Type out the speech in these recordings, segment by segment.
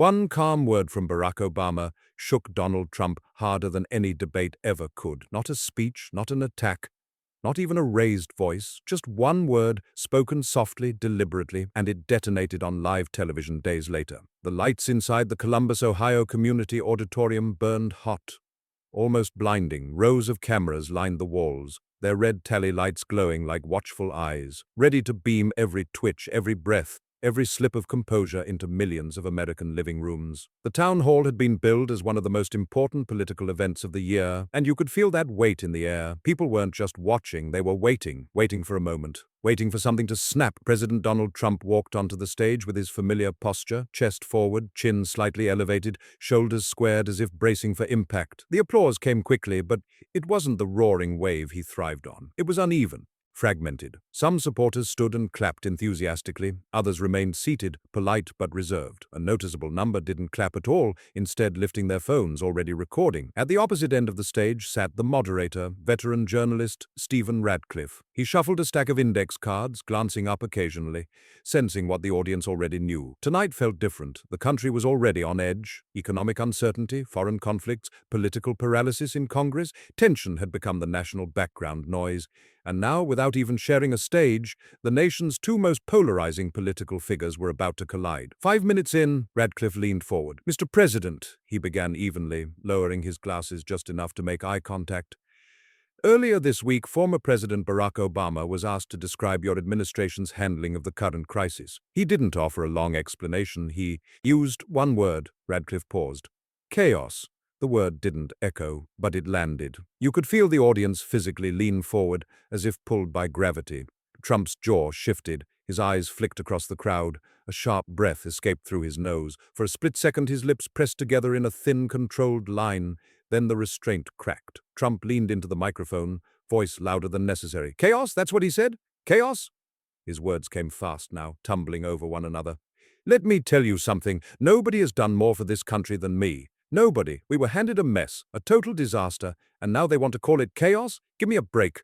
One calm word from Barack Obama shook Donald Trump harder than any debate ever could. Not a speech, not an attack, not even a raised voice, just one word, spoken softly, deliberately, and it detonated on live television days later. The lights inside the Columbus, Ohio Community Auditorium burned hot, almost blinding. Rows of cameras lined the walls, their red tally lights glowing like watchful eyes, ready to beam every twitch, every breath, every slip of composure into millions of American living rooms. The town hall had been billed as one of the most important political events of the year, and you could feel that weight in the air. People weren't just watching, they were waiting for a moment, waiting for something to snap. President Donald Trump walked onto the stage with his familiar posture, chest forward, chin slightly elevated, shoulders squared as if bracing for impact. The applause came quickly, but it wasn't the roaring wave he thrived on. It was uneven, fragmented. Some supporters stood and clapped enthusiastically. Others remained seated, polite but reserved. A noticeable number didn't clap at all, instead lifting their phones, already recording. At the opposite end of the stage sat the moderator, veteran journalist Stephen Radcliffe. He shuffled a stack of index cards, glancing up occasionally, sensing what the audience already knew. Tonight felt different. The country was already on edge. Economic uncertainty, foreign conflicts, political paralysis in Congress. Tension had become the national background noise. And now, without even sharing a stage, the nation's two most polarizing political figures were about to collide. 5 minutes in, Radcliffe leaned forward. "Mr. President," he began evenly, lowering his glasses just enough to make eye contact. "Earlier this week, former President Barack Obama was asked to describe your administration's handling of the current crisis. He didn't offer a long explanation. He used one word." Radcliffe paused. "Chaos." The word didn't echo, but it landed. You could feel the audience physically lean forward, as if pulled by gravity. Trump's jaw shifted, his eyes flicked across the crowd, a sharp breath escaped through his nose. For a split second his lips pressed together in a thin, controlled line. Then the restraint cracked. Trump leaned into the microphone, voice louder than necessary. "Chaos, that's what he said? Chaos?" His words came fast now, tumbling over one another. "Let me tell you something. Nobody has done more for this country than me. Nobody. We were handed a mess, a total disaster, and now they want to call it chaos? Give me a break."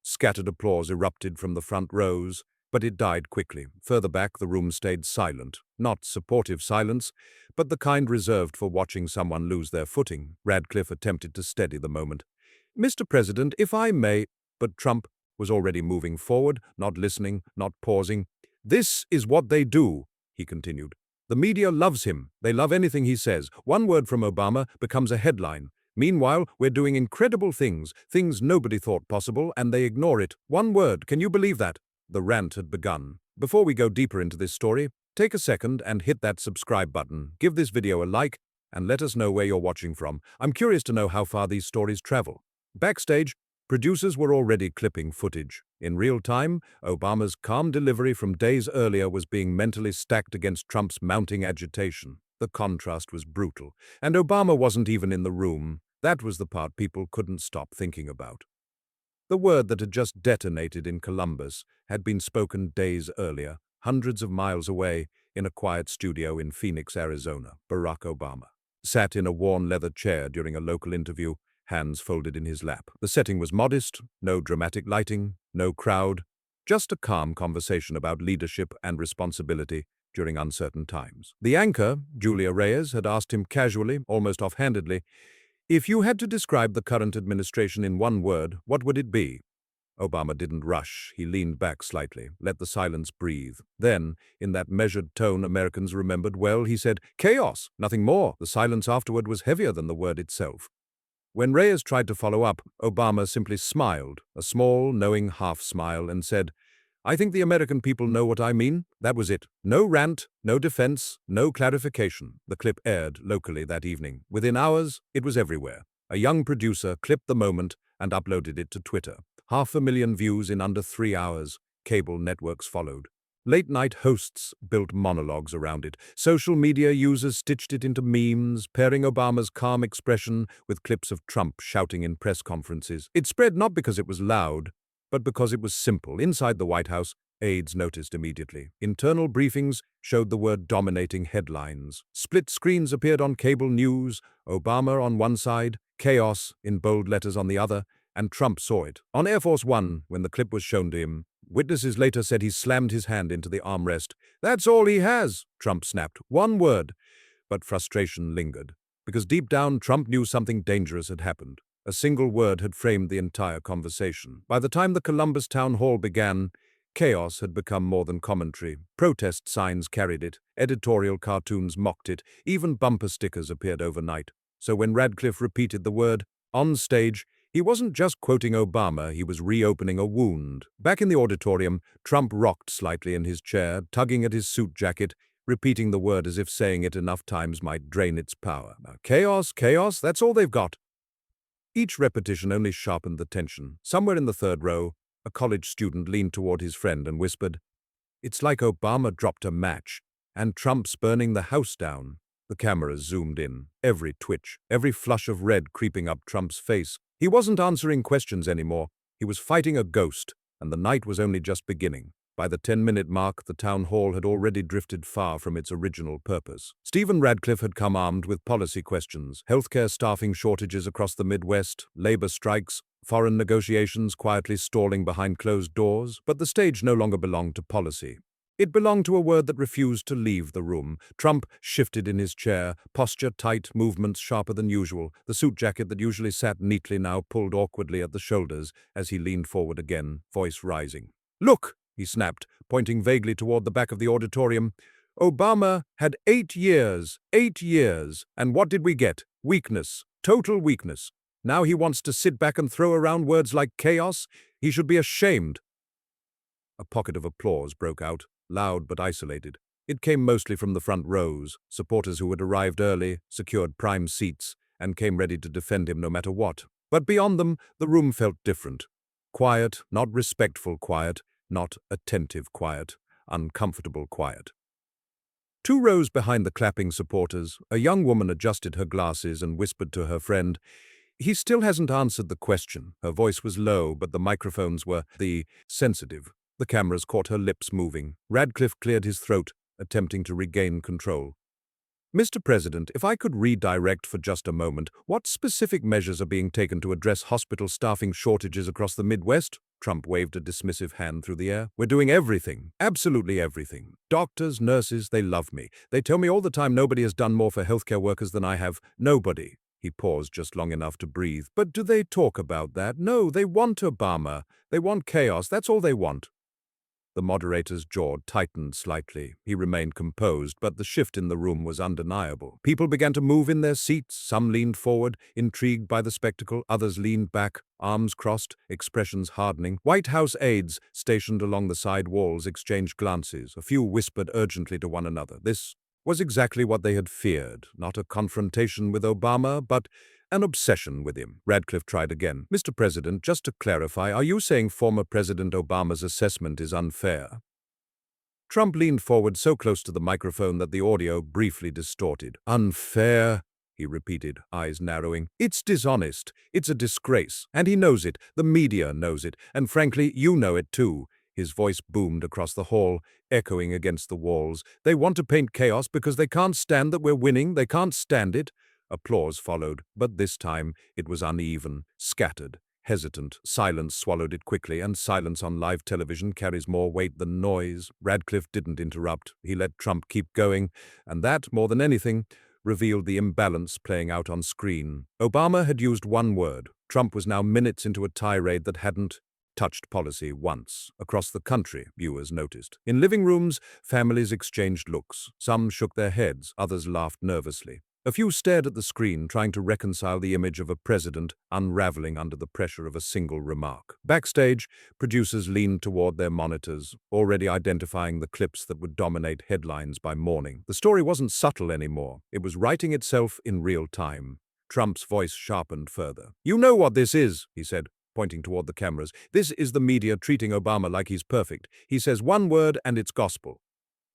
Scattered applause erupted from the front rows, but it died quickly. Further back, the room stayed silent. Not supportive silence, but the kind reserved for watching someone lose their footing. Radcliffe attempted to steady the moment. "Mr. President, if I may—" But Trump was already moving forward, not listening, not pausing. "This is what they do," he continued. "The media loves him. They love anything he says. One word from Obama becomes a headline. Meanwhile, we're doing incredible things nobody thought possible, and they ignore it. One word, can you believe that?" The rant had begun. Before we go deeper into this story, take a second and hit that subscribe button. Give this video a like, and let us know where you're watching from. I'm curious to know how far these stories travel. Backstage, producers were already clipping footage. In real time, Obama's calm delivery from days earlier was being mentally stacked against Trump's mounting agitation. The contrast was brutal, and Obama wasn't even in the room. That was the part people couldn't stop thinking about. The word that had just detonated in Columbus had been spoken days earlier, hundreds of miles away, in a quiet studio in Phoenix, Arizona. Barack Obama sat in a worn leather chair during a local interview, hands folded in his lap. The setting was modest, no dramatic lighting, no crowd, just a calm conversation about leadership and responsibility during uncertain times. The anchor, Julia Reyes, had asked him casually, almost offhandedly, "If you had to describe the current administration in one word, what would it be?" Obama didn't rush. He leaned back slightly, let the silence breathe. Then, in that measured tone Americans remembered well, he said, "Chaos, nothing more." The silence afterward was heavier than the word itself. When Reyes tried to follow up, Obama simply smiled, a small, knowing half-smile, and said, "I think the American people know what I mean." That was it. No rant, no defense, no clarification. The clip aired locally that evening. Within hours, it was everywhere. A young producer clipped the moment and uploaded it to Twitter. 500,000 views in under 3 hours. Cable networks followed. Late-night hosts built monologues around it. Social media users stitched it into memes, pairing Obama's calm expression with clips of Trump shouting in press conferences. It spread not because it was loud, but because it was simple. Inside the White House, aides noticed immediately. Internal briefings showed the word dominating headlines. Split screens appeared on cable news, Obama on one side, chaos in bold letters on the other, and Trump saw it. On Air Force One, when the clip was shown to him, witnesses later said he slammed his hand into the armrest. "That's all he has," Trump snapped. "One word. but frustration lingered. Because deep down, Trump knew something dangerous had happened. A single word had framed the entire conversation. By the time the Columbus town hall began, chaos had become more than commentary. Protest signs carried it, editorial cartoons mocked it, even bumper stickers appeared overnight. So when Radcliffe repeated the word, on stage, he wasn't just quoting Obama, he was reopening a wound. Back in the auditorium, Trump rocked slightly in his chair, tugging at his suit jacket, repeating the word as if saying it enough times might drain its power. Chaos, chaos, that's all they've got. Each repetition only sharpened the tension. Somewhere in the third row, a college student leaned toward his friend and whispered, "It's like Obama dropped a match, and Trump's burning the house down." The cameras zoomed in, every twitch, every flush of red creeping up Trump's face. He wasn't answering questions anymore. He was fighting a ghost, and the night was only just beginning. By the 10-minute mark, the town hall had already drifted far from its original purpose. Stephen Radcliffe had come armed with policy questions, healthcare staffing shortages across the Midwest, labor strikes, foreign negotiations quietly stalling behind closed doors, but the stage no longer belonged to policy. It belonged to a word that refused to leave the room. Trump shifted in his chair, posture tight, movements sharper than usual. The suit jacket that usually sat neatly now pulled awkwardly at the shoulders as he leaned forward again, voice rising. "Look!" he snapped, pointing vaguely toward the back of the auditorium. "Obama had 8 years, and what did we get? Weakness, total weakness. Now he wants to sit back and throw around words like chaos? He should be ashamed." A pocket of applause broke out, loud but isolated. It came mostly from the front rows, supporters who had arrived early, secured prime seats, and came ready to defend him no matter what. But beyond them, the room felt different. Quiet, not respectful quiet, not attentive quiet, uncomfortable quiet. 2 rows behind the clapping supporters, a young woman adjusted her glasses and whispered to her friend, "He still hasn't answered the question." Her voice was low, but the microphones were sensitive. The cameras caught her lips moving. Radcliffe cleared his throat, attempting to regain control. "Mr. President, if I could redirect for just a moment, what specific measures are being taken to address hospital staffing shortages across the Midwest?" Trump waved a dismissive hand through the air. "We're doing everything, absolutely everything. Doctors, nurses, they love me. They tell me all the time nobody has done more for healthcare workers than I have. Nobody." He paused just long enough to breathe. "But do they talk about that? No, they want Obama. They want chaos. That's all they want." The moderator's jaw tightened slightly. He remained composed, but the shift in the room was undeniable. People began to move in their seats. Some leaned forward, intrigued by the spectacle. Others leaned back, arms crossed, expressions hardening. White House aides, stationed along the side walls, exchanged glances. A few whispered urgently to one another. This was exactly what they had feared. Not a confrontation with Obama, but an obsession with him. Radcliffe tried again. "Mr. President, just to clarify, are you saying former President Obama's assessment is unfair?" Trump leaned forward so close to the microphone that the audio briefly distorted. "Unfair?" he repeated, eyes narrowing. "It's dishonest. It's a disgrace. And he knows it. The media knows it. And frankly, you know it too." His voice boomed across the hall, echoing against the walls. "They want to paint chaos because they can't stand that we're winning. They can't stand it." Applause followed, but this time it was uneven, scattered, hesitant. Silence swallowed it quickly, and silence on live television carries more weight than noise. Radcliffe didn't interrupt. He let Trump keep going, and that, more than anything, revealed the imbalance playing out on screen. Obama had used one word. Trump was now minutes into a tirade that hadn't touched policy once. Across the country, viewers noticed. In living rooms, families exchanged looks. Some shook their heads, others laughed nervously. A few stared at the screen, trying to reconcile the image of a president unraveling under the pressure of a single remark. Backstage, producers leaned toward their monitors, already identifying the clips that would dominate headlines by morning. The story wasn't subtle anymore. It was writing itself in real time. Trump's voice sharpened further. "You know what this is," he said, pointing toward the cameras. "This is the media treating Obama like he's perfect. He says one word and it's gospel.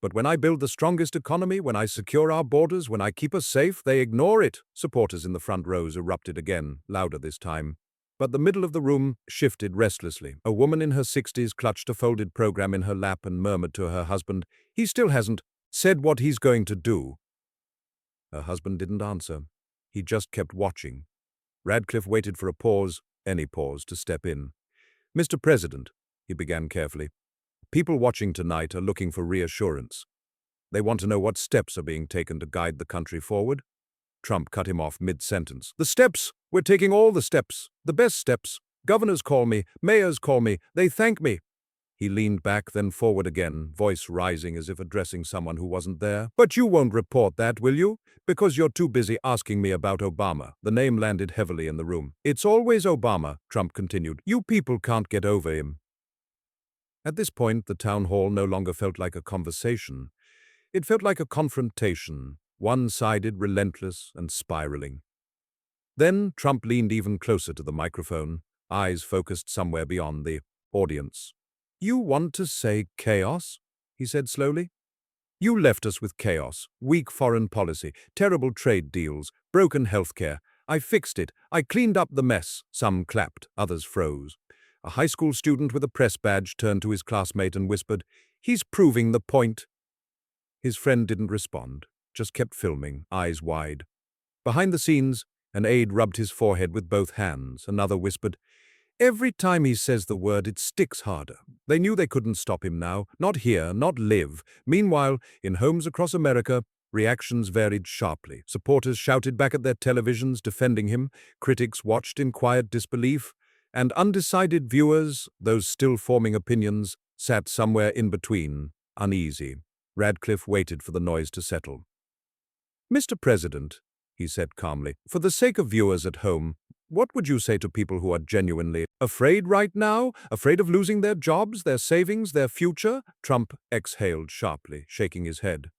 But when I build the strongest economy, when I secure our borders, when I keep us safe, they ignore it." Supporters in the front rows erupted again, louder this time. But the middle of the room shifted restlessly. A woman in her 60s clutched a folded program in her lap and murmured to her husband, "He still hasn't said what he's going to do." Her husband didn't answer. He just kept watching. Radcliffe waited for a pause, any pause, to step in. "Mr. President," he began carefully, "people watching tonight are looking for reassurance. They want to know what steps are being taken to guide the country forward. Trump cut him off mid-sentence. The steps! We're taking all the steps. The best steps. Governors call me. Mayors call me. They thank me. He leaned back, then forward again, voice rising as if addressing someone who wasn't there. But you won't report that, will you? Because you're too busy asking me about Obama. The name landed heavily in the room. It's always Obama, Trump continued. You people can't get over him. At this point, the town hall no longer felt like a conversation. It felt like a confrontation, one-sided, relentless, and spiraling. Then Trump leaned even closer to the microphone, eyes focused somewhere beyond the audience. You want to say chaos? He said slowly. You left us with chaos, weak foreign policy, terrible trade deals, broken healthcare. I fixed it. I cleaned up the mess. Some clapped, others froze. A high school student with a press badge turned to his classmate and whispered, He's proving the point. His friend didn't respond, just kept filming, eyes wide. Behind the scenes, an aide rubbed his forehead with both hands. Another whispered, Every time he says the word, it sticks harder. They knew they couldn't stop him now. Not here, not live. Meanwhile, in homes across America, reactions varied sharply. Supporters shouted back at their televisions, defending him. Critics watched in quiet disbelief. And undecided viewers, those still forming opinions, sat somewhere in between, uneasy. Radcliffe waited for the noise to settle. Mr. President, he said calmly, for the sake of viewers at home, what would you say to people who are genuinely afraid right now? Afraid of losing their jobs, their savings, their future? Trump exhaled sharply, shaking his head.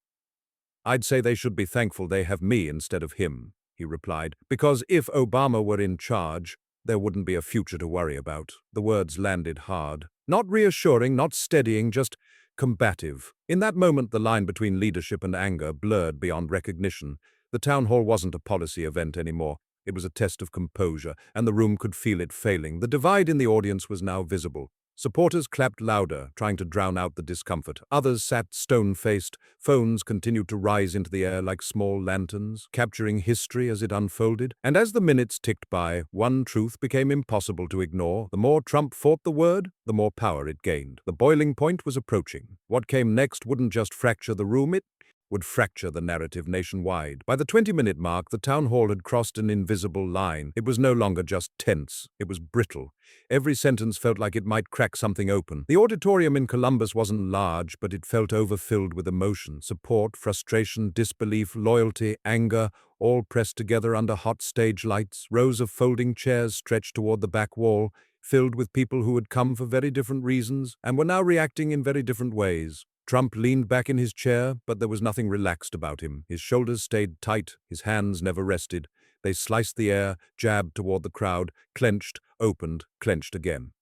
I'd say they should be thankful they have me instead of him, he replied, because if Obama were in charge, there wouldn't be a future to worry about. The words landed hard. Not reassuring, not steadying, just combative. In that moment, the line between leadership and anger blurred beyond recognition. The town hall wasn't a policy event anymore. It was a test of composure, and the room could feel it failing. The divide in the audience was now visible. Supporters clapped louder, trying to drown out the discomfort. Others sat stone-faced. Phones continued to rise into the air like small lanterns, capturing history as it unfolded. And as the minutes ticked by, one truth became impossible to ignore. The more Trump fought the word, the more power it gained. The boiling point was approaching. What came next wouldn't just fracture the room, it would fracture the narrative nationwide. By the 20-minute mark, the town hall had crossed an invisible line. It was no longer just tense, it was brittle. Every sentence felt like it might crack something open. The auditorium in Columbus wasn't large, but it felt overfilled with emotion, support, frustration, disbelief, loyalty, anger, all pressed together under hot stage lights. Rows of folding chairs stretched toward the back wall, filled with people who had come for very different reasons and were now reacting in very different ways. Trump leaned back in his chair, but there was nothing relaxed about him. His shoulders stayed tight, his hands never rested. They sliced the air, jabbed toward the crowd, clenched, opened, clenched again.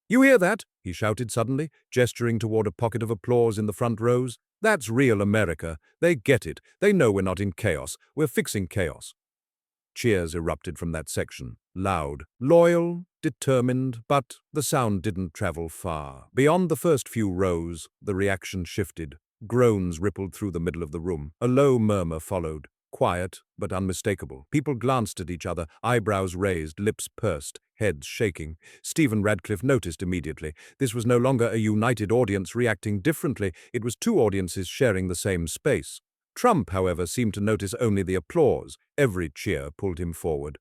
You hear that? He shouted suddenly, gesturing toward a pocket of applause in the front rows. That's real America. They get it. They know we're not in chaos. We're fixing chaos. Cheers erupted from that section, loud, loyal, determined, but the sound didn't travel far. Beyond the first few rows, the reaction shifted. Groans rippled through the middle of the room. A low murmur followed, quiet but unmistakable. People glanced at each other, eyebrows raised, lips pursed, heads shaking. Stephen Radcliffe noticed immediately. This was no longer a united audience reacting differently. It was two audiences sharing the same space. Trump, however, seemed to notice only the applause. Every cheer pulled him forward.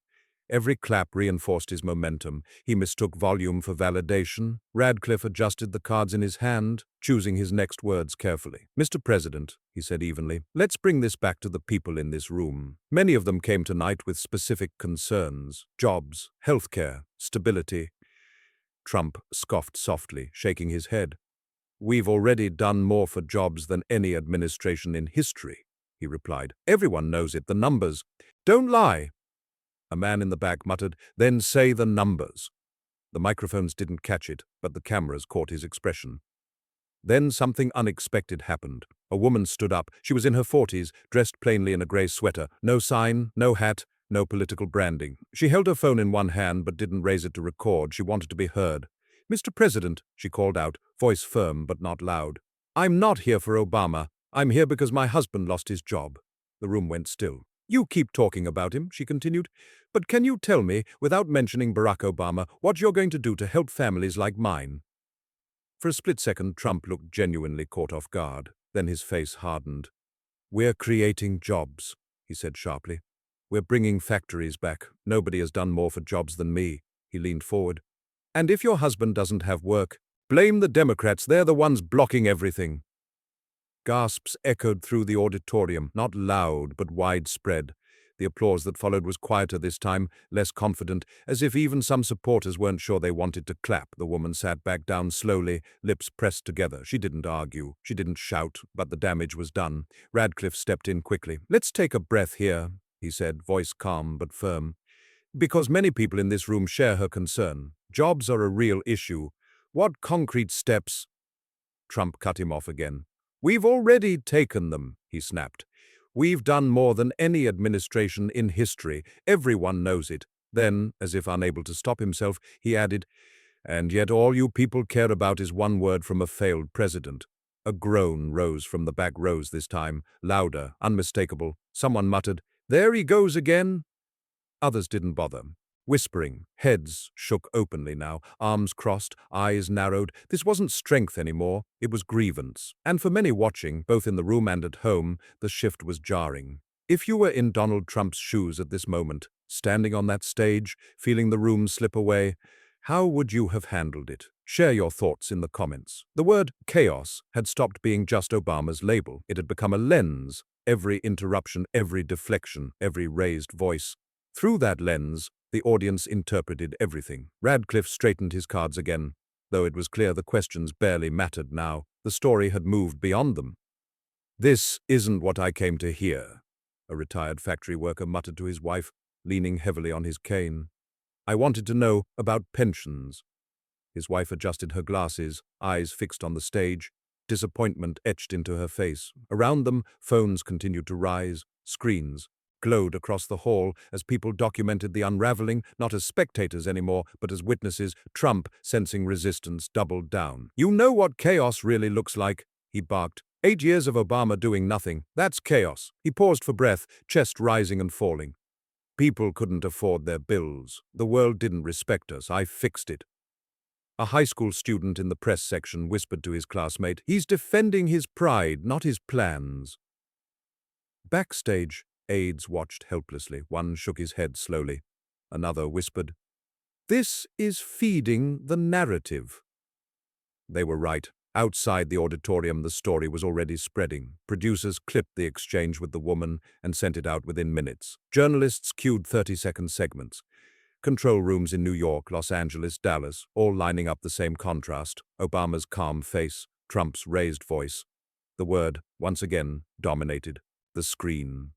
Every clap reinforced his momentum. He mistook volume for validation. Radcliffe adjusted the cards in his hand, choosing his next words carefully. Mr. President, he said evenly, let's bring this back to the people in this room. Many of them came tonight with specific concerns. Jobs, healthcare, stability. Trump scoffed softly, shaking his head. We've already done more for jobs than any administration in history, he replied. Everyone knows it, the numbers. Don't lie. A man in the back muttered, then say the numbers. The microphones didn't catch it, but the cameras caught his expression. Then something unexpected happened. A woman stood up. She was in her 40s, dressed plainly in a grey sweater. No sign, no hat, no political branding. She held her phone in one hand but didn't raise it to record. She wanted to be heard. Mr. President, she called out, voice firm but not loud. I'm not here for Obama. I'm here because my husband lost his job. The room went still. You keep talking about him, she continued, but can you tell me, without mentioning Barack Obama, what you're going to do to help families like mine? For a split second, Trump looked genuinely caught off guard. Then his face hardened. "We're creating jobs," he said sharply. "We're bringing factories back. Nobody has done more for jobs than me." He leaned forward. "And if your husband doesn't have work, blame the Democrats. They're the ones blocking everything." Gasps echoed through the auditorium, not loud but widespread. The applause that followed was quieter this time, less confident, as if even some supporters weren't sure they wanted to clap. The woman sat back down slowly, lips pressed together. She didn't argue. She didn't shout, but the damage was done. Radcliffe stepped in quickly. "Let's take a breath here," he said, voice calm but firm. "Because many people in this room share her concern. Jobs are a real issue. What concrete steps—" Trump cut him off again. "We've already taken them," he snapped. "We've done more than any administration in history. Everyone knows it." Then, as if unable to stop himself, he added, "And yet all you people care about is one word from a failed president." A groan rose from the back rows this time, louder, unmistakable. Someone muttered, "There he goes again." Others didn't bother. Whispering, heads shook openly now, arms crossed, eyes narrowed. This wasn't strength anymore, it was grievance. And for many watching, both in the room and at home, the shift was jarring. If you were in Donald Trump's shoes at this moment, standing on that stage, feeling the room slip away, how would you have handled it? Share your thoughts in the comments. The word chaos had stopped being just Obama's label. It had become a lens. Every interruption, every deflection, every raised voice. Through that lens, the audience interpreted everything. Radcliffe straightened his cards again. Though it was clear the questions barely mattered now, the story had moved beyond them. "This isn't what I came to hear," a retired factory worker muttered to his wife, leaning heavily on his cane. "I wanted to know about pensions." His wife adjusted her glasses, eyes fixed on the stage. Disappointment etched into her face. Around them, phones continued to rise. Screens glowed across the hall as people documented the unraveling, not as spectators anymore, but as witnesses. Trump, sensing resistance, doubled down. "You know what chaos really looks like," he barked. 8 years of Obama doing nothing. That's chaos." He paused for breath, chest rising and falling. "People couldn't afford their bills. The world didn't respect us. I fixed it." A high school student in the press section whispered to his classmate, "He's defending his pride, not his plans." Backstage, aides watched helplessly. One shook his head slowly. Another whispered, "This is feeding the narrative." They were right. Outside the auditorium, the story was already spreading. Producers clipped the exchange with the woman and sent it out within minutes. Journalists queued 30-second segments. Control rooms in New York, Los Angeles, Dallas, all lining up the same contrast. Obama's calm face, Trump's raised voice. The word, once again, dominated the screen.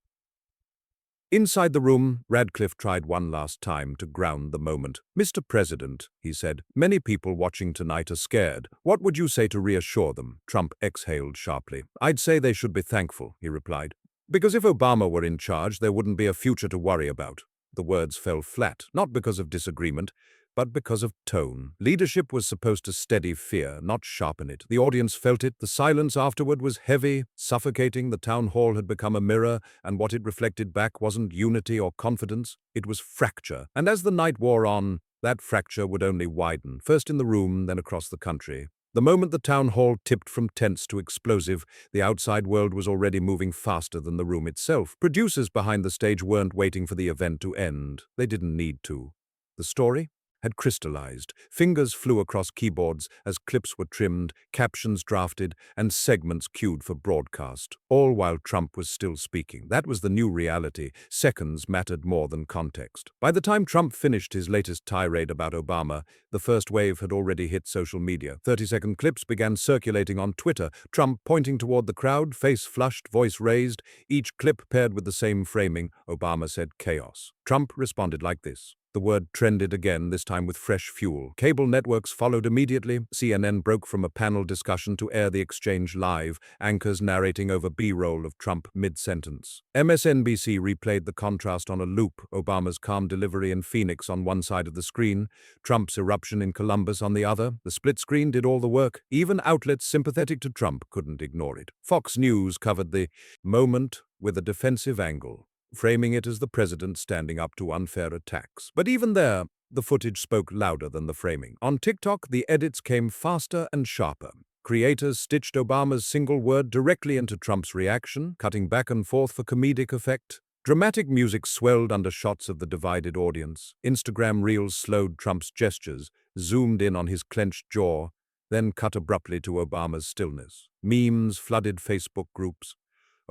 Inside the room, Radcliffe tried one last time to ground the moment. "Mr. President," he said, "many people watching tonight are scared. What would you say to reassure them?" Trump exhaled sharply. "I'd say they should be thankful," he replied. "Because if Obama were in charge, there wouldn't be a future to worry about." The words fell flat, not because of disagreement, but because of tone. Leadership was supposed to steady fear, not sharpen it. The audience felt it. The silence afterward was heavy, suffocating. The town hall had become a mirror, and what it reflected back wasn't unity or confidence. It was fracture. And as the night wore on, that fracture would only widen, first in the room, then across the country. The moment the town hall tipped from tense to explosive, the outside world was already moving faster than the room itself. Producers behind the stage weren't waiting for the event to end. They didn't need to. The story had crystallized. Fingers flew across keyboards as clips were trimmed, captions drafted, and segments queued for broadcast, all while Trump was still speaking. That was the new reality. Seconds mattered more than context. By the time Trump finished his latest tirade about Obama, the first wave had already hit social media. 30-second clips began circulating on Twitter, Trump pointing toward the crowd, face flushed, voice raised, each clip paired with the same framing. Obama said chaos. Trump responded like this. The word trended again, this time with fresh fuel. Cable networks followed immediately. CNN broke from a panel discussion to air the exchange live, anchors narrating over B-roll of Trump mid-sentence. MSNBC replayed the contrast on a loop, Obama's calm delivery in Phoenix on one side of the screen, Trump's eruption in Columbus on the other. The split screen did all the work. Even outlets sympathetic to Trump couldn't ignore it. Fox News covered the moment with a defensive angle, framing it as the president standing up to unfair attacks. But even there, the footage spoke louder than the framing. On TikTok, the edits came faster and sharper. Creators stitched Obama's single word directly into Trump's reaction, cutting back and forth for comedic effect. Dramatic music swelled under shots of the divided audience. Instagram reels slowed Trump's gestures, zoomed in on his clenched jaw, then cut abruptly to Obama's stillness. Memes flooded Facebook groups.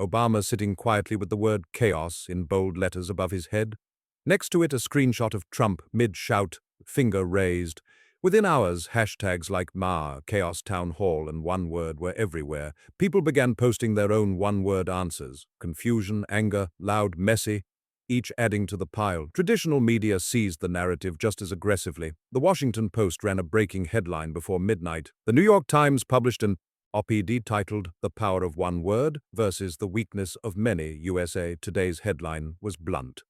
Obama sitting quietly with the word chaos in bold letters above his head. Next to it, a screenshot of Trump mid-shout, finger raised. Within hours, hashtags like Ma, Chaos Town Hall, and One Word were everywhere. People began posting their own one-word answers. Confusion, anger, loud, messy, each adding to the pile. Traditional media seized the narrative just as aggressively. The Washington Post ran a breaking headline before midnight. The New York Times published an op-ed titled The Power of One Word versus the Weakness of Many. USA Today's headline was blunt.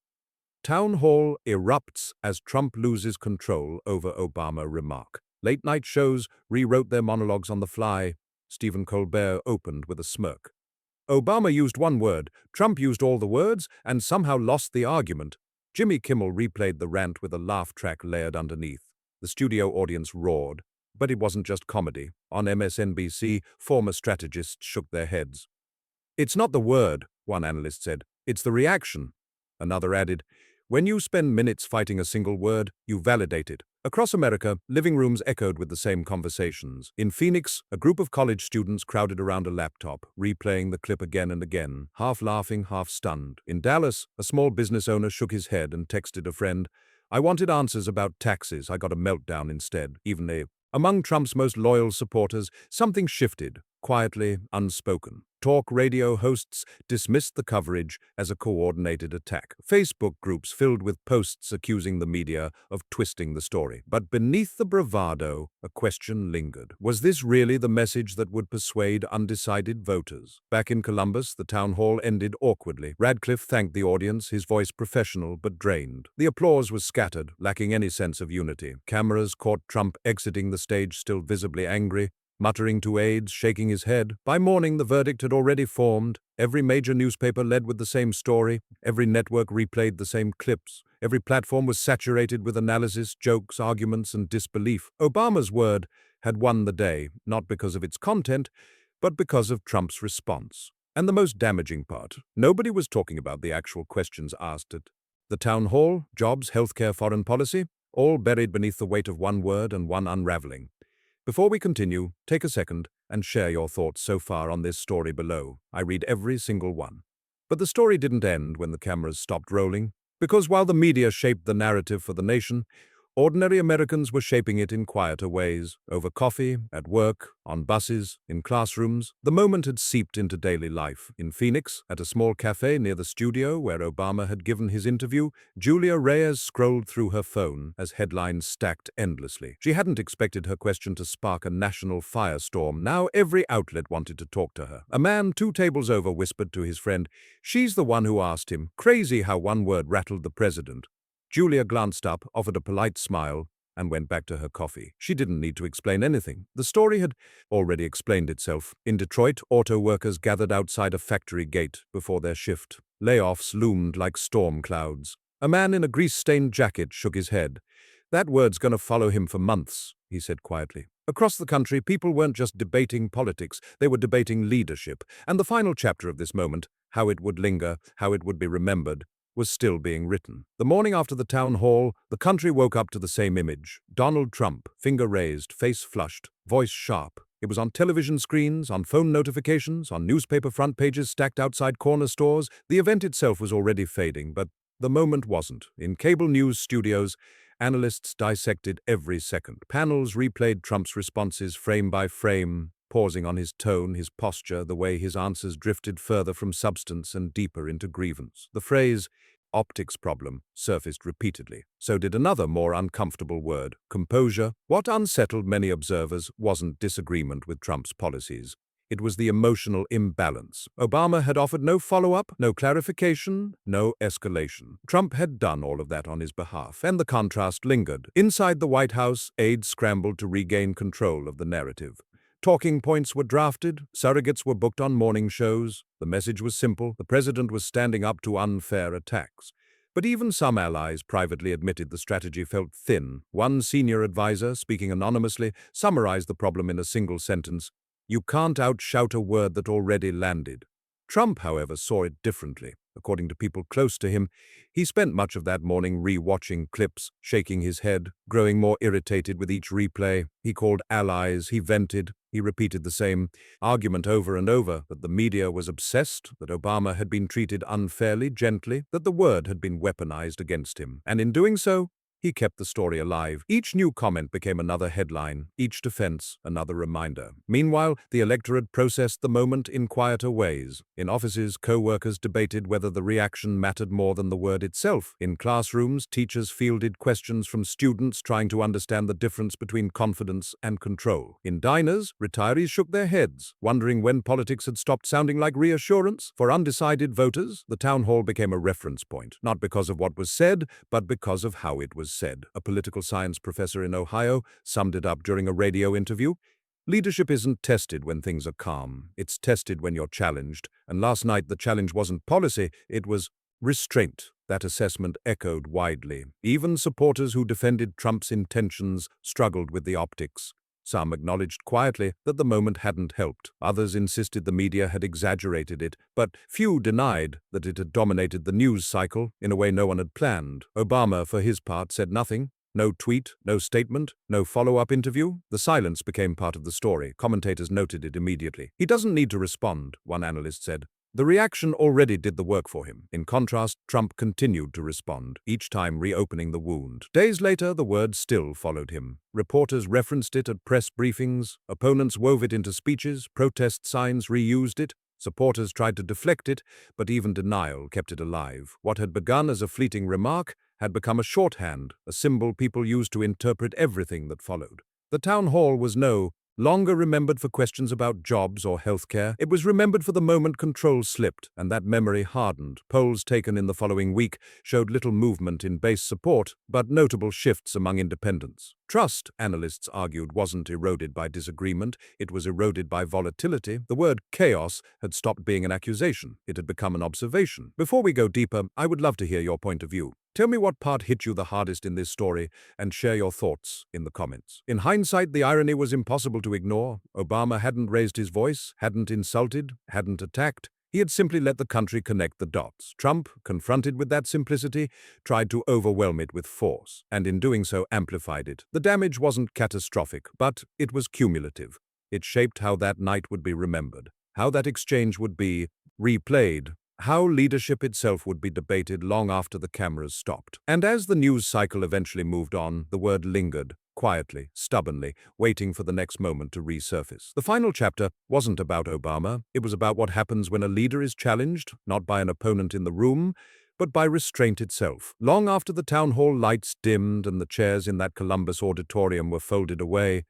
Town Hall erupts as Trump loses control over Obama remark. Late-night shows rewrote their monologues on the fly. Stephen Colbert opened with a smirk. Obama used one word, Trump used all the words, and somehow lost the argument. Jimmy Kimmel replayed the rant with a laugh track layered underneath. The studio audience roared. But it wasn't just comedy. On MSNBC, former strategists shook their heads. "It's not the word," one analyst said. "It's the reaction." Another added, "When you spend minutes fighting a single word, you validate it." Across America, living rooms echoed with the same conversations. In Phoenix, a group of college students crowded around a laptop, replaying the clip again and again, half laughing, half stunned. In Dallas, a small business owner shook his head and texted a friend, "I wanted answers about taxes, I got a meltdown instead." Among Trump's most loyal supporters, something shifted, quietly, unspoken. Talk radio hosts dismissed the coverage as a coordinated attack. Facebook groups filled with posts accusing the media of twisting the story. But beneath the bravado, a question lingered. Was this really the message that would persuade undecided voters? Back in Columbus, the town hall ended awkwardly. Radcliffe thanked the audience, his voice professional but drained. The applause was scattered, lacking any sense of unity. Cameras caught Trump exiting the stage still visibly angry, muttering to aides, shaking his head. By morning, the verdict had already formed. Every major newspaper led with the same story. Every network replayed the same clips. Every platform was saturated with analysis, jokes, arguments, and disbelief. Obama's word had won the day, not because of its content, but because of Trump's response. And the most damaging part, nobody was talking about the actual questions asked at the town hall, jobs, healthcare, foreign policy, all buried beneath the weight of one word and one unraveling. Before we continue, take a second and share your thoughts so far on this story below. I read every single one. But the story didn't end when the cameras stopped rolling, because while the media shaped the narrative for the nation, ordinary Americans were shaping it in quieter ways, over coffee, at work, on buses, in classrooms. The moment had seeped into daily life. In Phoenix, at a small cafe near the studio where Obama had given his interview, Julia Reyes scrolled through her phone as headlines stacked endlessly. She hadn't expected her question to spark a national firestorm. Now every outlet wanted to talk to her. A man 2 tables over whispered to his friend, "She's the one who asked him. Crazy how one word rattled the president." Julia glanced up, offered a polite smile, and went back to her coffee. She didn't need to explain anything. The story had already explained itself. In Detroit, auto workers gathered outside a factory gate before their shift. Layoffs loomed like storm clouds. A man in a grease-stained jacket shook his head. "That word's going to follow him for months," he said quietly. Across the country, people weren't just debating politics, they were debating leadership. And the final chapter of this moment, how it would linger, how it would be remembered, was still being written. The morning after the town hall, the country woke up to the same image. Donald Trump, finger raised, face flushed, voice sharp. It was on television screens, on phone notifications, on newspaper front pages stacked outside corner stores. The event itself was already fading, but the moment wasn't. In cable news studios, analysts dissected every second. Panels replayed Trump's responses frame by frame, pausing on his tone, his posture, the way his answers drifted further from substance and deeper into grievance. The phrase, optics problem, surfaced repeatedly. So did another more uncomfortable word, composure. What unsettled many observers wasn't disagreement with Trump's policies. It was the emotional imbalance. Obama had offered no follow-up, no clarification, no escalation. Trump had done all of that on his behalf, and the contrast lingered. Inside the White House, aides scrambled to regain control of the narrative. Talking points were drafted, surrogates were booked on morning shows. The message was simple: the president was standing up to unfair attacks. But even some allies privately admitted the strategy felt thin. One senior advisor, speaking anonymously, summarized the problem in a single sentence: You can't outshout a word that already landed. Trump, however, saw it differently. According to people close to him, he spent much of that morning re-watching clips, shaking his head, growing more irritated with each replay. He called allies, he vented, he repeated the same argument over and over, that the media was obsessed, that Obama had been treated unfairly, gently, that the word had been weaponized against him. And in doing so, he kept the story alive. Each new comment became another headline, each defense another reminder. Meanwhile, the electorate processed the moment in quieter ways. In offices, co-workers debated whether the reaction mattered more than the word itself. In classrooms, teachers fielded questions from students trying to understand the difference between confidence and control. In diners, retirees shook their heads, wondering when politics had stopped sounding like reassurance. For undecided voters, the town hall became a reference point, not because of what was said, but because of how it was said. A political science professor in Ohio summed it up during a radio interview. Leadership isn't tested when things are calm. It's tested when you're challenged. And last night, the challenge wasn't policy, it was restraint. That assessment echoed widely. Even supporters who defended Trump's intentions struggled with the optics. Some acknowledged quietly that the moment hadn't helped. Others insisted the media had exaggerated it, but few denied that it had dominated the news cycle in a way no one had planned. Obama, for his part, said nothing. No tweet, no statement, no follow-up interview. The silence became part of the story. Commentators noted it immediately. He doesn't need to respond, one analyst said. The reaction already did the work for him. In contrast, Trump continued to respond, each time reopening the wound. Days later, the word still followed him. Reporters referenced it at press briefings, opponents wove it into speeches, protest signs reused it, supporters tried to deflect it, but even denial kept it alive. What had begun as a fleeting remark had become a shorthand, a symbol people used to interpret everything that followed. The town hall was no longer remembered for questions about jobs or healthcare. It was remembered for the moment control slipped, and that memory hardened. Polls taken in the following week showed little movement in base support, but notable shifts among independents. Trust, analysts argued, wasn't eroded by disagreement, it was eroded by volatility. The word chaos had stopped being an accusation, it had become an observation. Before we go deeper, I would love to hear your point of view. Tell me what part hit you the hardest in this story and share your thoughts in the comments. In hindsight, the irony was impossible to ignore. Obama hadn't raised his voice, hadn't insulted, hadn't attacked. He had simply let the country connect the dots. Trump, confronted with that simplicity, tried to overwhelm it with force, and in doing so amplified it. The damage wasn't catastrophic, but it was cumulative. It shaped how that night would be remembered, how that exchange would be replayed, how leadership itself would be debated long after the cameras stopped. And as the news cycle eventually moved on, the word lingered, quietly, stubbornly, waiting for the next moment to resurface. The final chapter wasn't about Obama. It was about what happens when a leader is challenged, not by an opponent in the room, but by restraint itself. Long after the town hall lights dimmed and the chairs in that Columbus auditorium were folded away,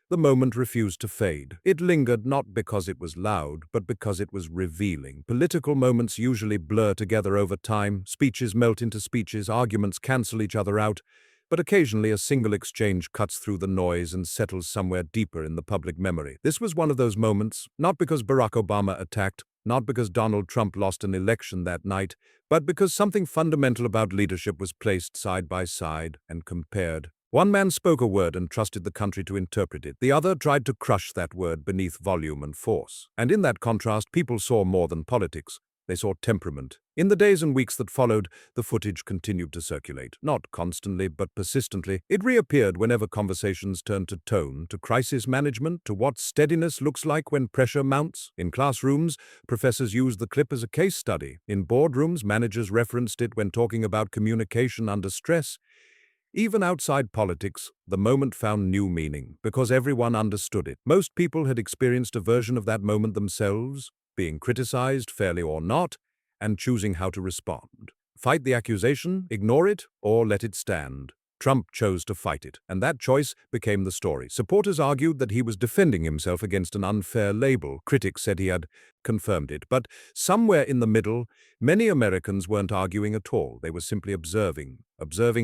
the moment refused to fade. It lingered not because it was loud, but because it was revealing. Political moments usually blur together over time, speeches melt into speeches, arguments cancel each other out, but occasionally a single exchange cuts through the noise and settles somewhere deeper in the public memory. This was one of those moments, not because Barack Obama attacked, not because Donald Trump lost an election that night, but because something fundamental about leadership was placed side by side and compared. One man spoke a word and trusted the country to interpret it. The other tried to crush that word beneath volume and force. And in that contrast, people saw more than politics. They saw temperament. In the days and weeks that followed, the footage continued to circulate. Not constantly, but persistently. It reappeared whenever conversations turned to tone, to crisis management, to what steadiness looks like when pressure mounts. In classrooms, professors used the clip as a case study. In boardrooms, managers referenced it when talking about communication under stress. Even outside politics, the moment found new meaning, because everyone understood it. Most people had experienced a version of that moment themselves, being criticized, fairly or not, and choosing how to respond. Fight the accusation, ignore it, or let it stand. Trump chose to fight it, and that choice became the story. Supporters argued that he was defending himself against an unfair label. Critics said he had confirmed it. But somewhere in the middle, many Americans weren't arguing at all. They were simply observing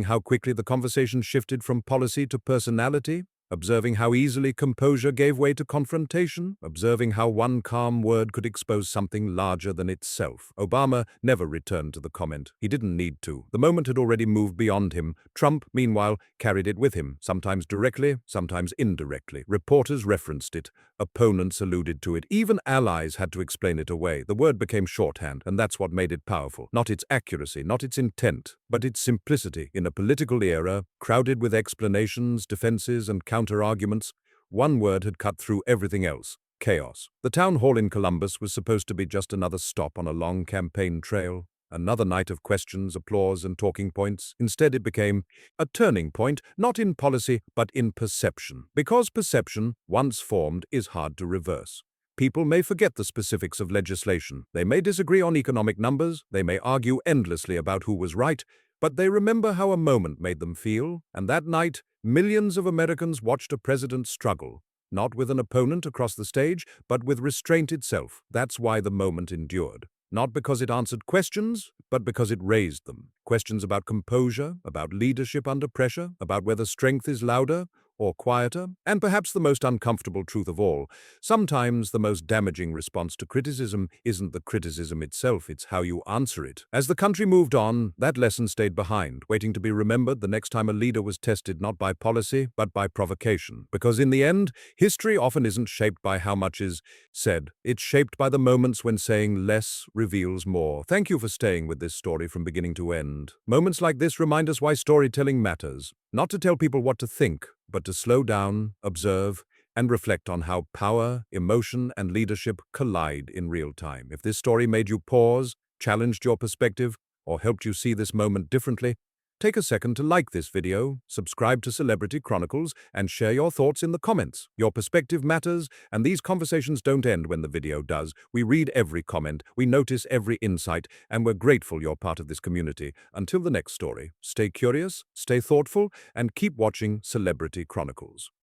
how quickly the conversation shifted from policy to personality, observing how easily composure gave way to confrontation, observing how one calm word could expose something larger than itself. Obama never returned to the comment. He didn't need to. The moment had already moved beyond him. Trump, meanwhile, carried it with him, sometimes directly, sometimes indirectly. Reporters referenced it. Opponents alluded to it. Even allies had to explain it away. The word became shorthand, and that's what made it powerful. Not its accuracy, not its intent, but its simplicity. In a political era, crowded with explanations, defenses, and counter-arguments, one word had cut through everything else: chaos. The town hall in Columbus was supposed to be just another stop on a long campaign trail, another night of questions, applause, and talking points. Instead, it became a turning point, not in policy, but in perception. Because perception, once formed, is hard to reverse. People may forget the specifics of legislation. They may disagree on economic numbers. They may argue endlessly about who was right. But they remember how a moment made them feel. And that night, millions of Americans watched a president struggle, not with an opponent across the stage, but with restraint itself. That's why the moment endured. Not because it answered questions, but because it raised them. Questions about composure, about leadership under pressure, about whether strength is louder or quieter, and perhaps the most uncomfortable truth of all, sometimes the most damaging response to criticism isn't the criticism itself, it's how you answer it. As the country moved on, that lesson stayed behind, waiting to be remembered the next time a leader was tested not by policy, but by provocation. Because in the end, history often isn't shaped by how much is said. It's shaped by the moments when saying less reveals more. Thank you for staying with this story from beginning to end. Moments like this remind us why storytelling matters. Not to tell people what to think, but to slow down, observe, and reflect on how power, emotion, and leadership collide in real time. If this story made you pause, challenged your perspective, or helped you see this moment differently, take a second to like this video, subscribe to Celebrity Chronicles, and share your thoughts in the comments. Your perspective matters, and these conversations don't end when the video does. We read every comment, we notice every insight, and we're grateful you're part of this community. Until the next story, stay curious, stay thoughtful, and keep watching Celebrity Chronicles.